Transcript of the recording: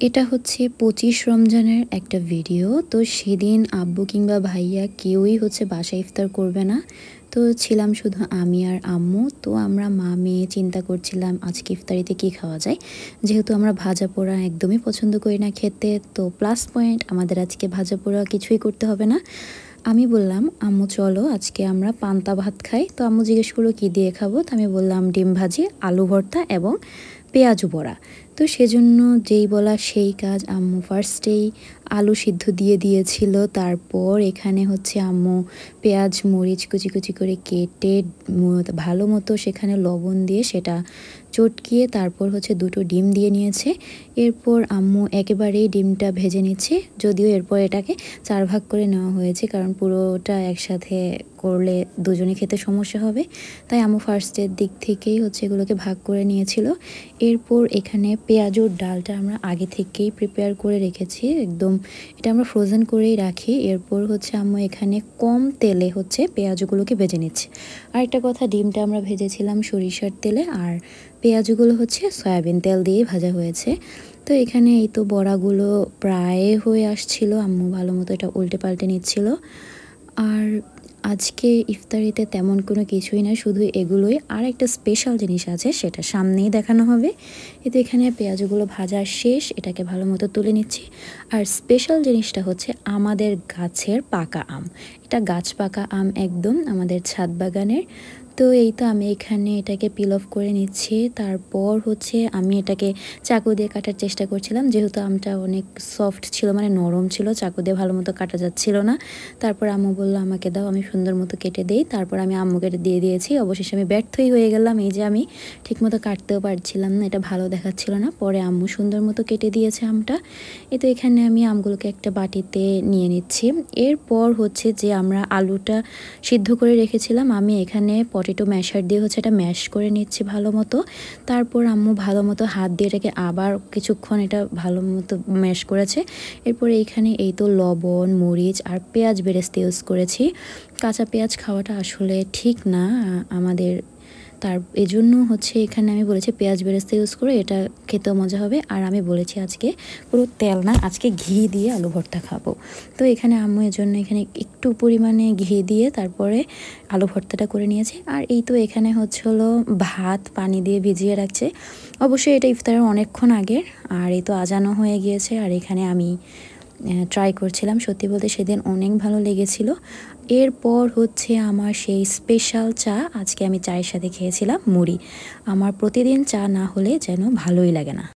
এটা হচ্ছে ২৫ রমজানের একটা ভিডিও। তো সেদিন আব্বু কিংবা ভাইয়া কেউই হচ্ছে বাসায় ইফতার করবে না। তো ছিলাম শুধু আমি আর আম্মু। তো আমরা মা-মেয়ে চিন্তা করছিলাম আজকে ইফতারিতে কী খাওয়া যায়। যেহেতু আমরা ভাজা-পোড়া একদমই পছন্দ করি না খেতে, তো প্লাস পয়েন্ট আমাদের আজকে ভাজা-পোড়া কিছুই করতে হবে না। আমি বললাম, "আম্মু চলো আজকে আমরা পান্তা ভাত খাই।" তো আম্মু জিজ্ঞেস করলো, "কী দিয়ে খাবো?" তো আমি বললাম, "ডিম ভাজি, আলু ভর্তা এবং পেঁয়াজু বড়া।" তো সেজন্য যেই বলা সেই কাজ, আম্মু ফার্স্টেই আলু সিদ্ধ দিয়ে দিয়েছিল। তারপর এখানে হচ্ছে আম্মু পেঁয়াজ মরিচ কুচি কুচি করে কেটে ভালো মতো সেখানে লবণ দিয়ে সেটা চটকিয়ে তারপর হচ্ছে ২টো ডিম দিয়ে নিয়েছে। এরপর আম্মু একেবারেই ডিমটা ভেজে নিচ্ছে, যদিও এরপর এটাকে ৪ ভাগ করে নেওয়া হয়েছে, কারণ পুরোটা একসাথে করলে দুজনে খেতে সমস্যা হবে। তাই আম্মু ফার্স্টের দিক থেকেই হচ্ছে এগুলোকে ভাগ করে নিয়েছিল। এরপর এখানে পেঁয়াজুর ডালটা আমরা আগে থেকেই প্রিপেয়ার করে রেখেছি, একদম এটা আমরা ফ্রোজেন করেই রাখি। এরপর হচ্ছে আম্মু এখানে কম তেলে হচ্ছে পেঁয়াজগুলোকে ভেজে নিচ্ছে। আরেকটা কথা, ডিমটা আমরা ভেজেছিলাম সরিষার তেলে, আর পেঁয়াজগুলো হচ্ছে সয়াবিন তেল দিয়ে ভাজা হয়েছে। তো এখানে এই তো বড়াগুলো প্রায় হয়ে আসছিল, আম্মু ভালো মতো এটা উল্টে পাল্টে নিচ্ছিল। আর আজকে ইফতারিতে তেমন কোনো কিছুই না, শুধু এগুলোই। আর একটা স্পেশাল জিনিস আছে, সেটা সামনেই দেখানো হবে। এতে এখানে পেঁয়াজগুলো ভাজা শেষ, এটাকে ভালো মতো তুলে নিচ্ছি। আর স্পেশাল জিনিসটা হচ্ছে আমাদের গাছের পাকা আম। এটা গাছ পাকা আম, একদম আমাদের ছাদ বাগানের। তো এই তো আমি এখানে এটাকে পিল অফ করে নিচ্ছি। তারপর হচ্ছে আমি এটাকে চাকু দিয়ে কাটার চেষ্টা করছিলাম, যেহেতু আমটা অনেক সফট ছিল, মানে নরম ছিল, চাকু দিয়ে ভালো মতো কাটা যাচ্ছিল না। তারপর আম্মু বললো, "আমাকে দাও, আমি সুন্দর মতো কেটে দেই।" তারপর আমি আম্মুকে দিয়ে দিয়েছি। অবশেষে আমি ব্যর্থই হয়ে গেলাম, এই যে আমি ঠিকমতো কাটতেও পারছিলাম না, এটা ভালো দেখাচ্ছিল না। পরে আম্মু সুন্দর মতো কেটে দিয়েছে আমটা। তো এখানে আমি আমগুলোকে একটা বাটিতে নিয়ে নিচ্ছি। এরপর হচ্ছে যে আমরা আলুটা সিদ্ধ করে রেখেছিলাম, আমি এখানে পটেটো ম্যাশার দিয়ে হচ্ছে এটা ম্যাশ করে নিচ্ছি ভালো মতো। তারপর আম্মু ভালো মতো হাত দিয়ে এটাকে আবার কিছুক্ষণ এটা ভালো মতো ম্যাশ করেছে। এরপর এইখানে এই তো লবণ, মরিচ আর পেঁয়াজ বেরেস্তা ইউজ করেছি। কাঁচা পেঁয়াজ খাওয়াটা আসলে ঠিক না আমাদের, তার এজন্য হচ্ছে এখানে আমি বলেছি পেঁয়াজ বেরেস্তা ইউজ করে, এটা খেতেও মজা হবে। আর আমি বলেছি আজকে পুরো তেল না, আজকে ঘি দিয়ে আলু ভর্তা খাবো। তো এখানে আম্মু এর জন্য এখানে একটু পরিমাণে ঘি দিয়ে তারপরে আলু ভর্তাটা করে নিয়েছে। আর এই তো এখানে হচ্ছে হলো ভাত পানি দিয়ে ভিজিয়ে রাখছে, অবশ্যই এটা ইফতারের অনেকক্ষণ আগের। আর এই তো আজানও হয়ে গিয়েছে। আর এখানে আমি ট্রাই করছিলাম, সত্যি বলতে সেদিন অনেক ভালো লেগেছিল। এরপর হচ্ছে আমার সেই স্পেশাল চা, আজকে আমি চায়ের সাথে খেয়েছিলাম মুড়ি। আমার প্রতিদিন চা না হলে যেন ভালোই লাগে না।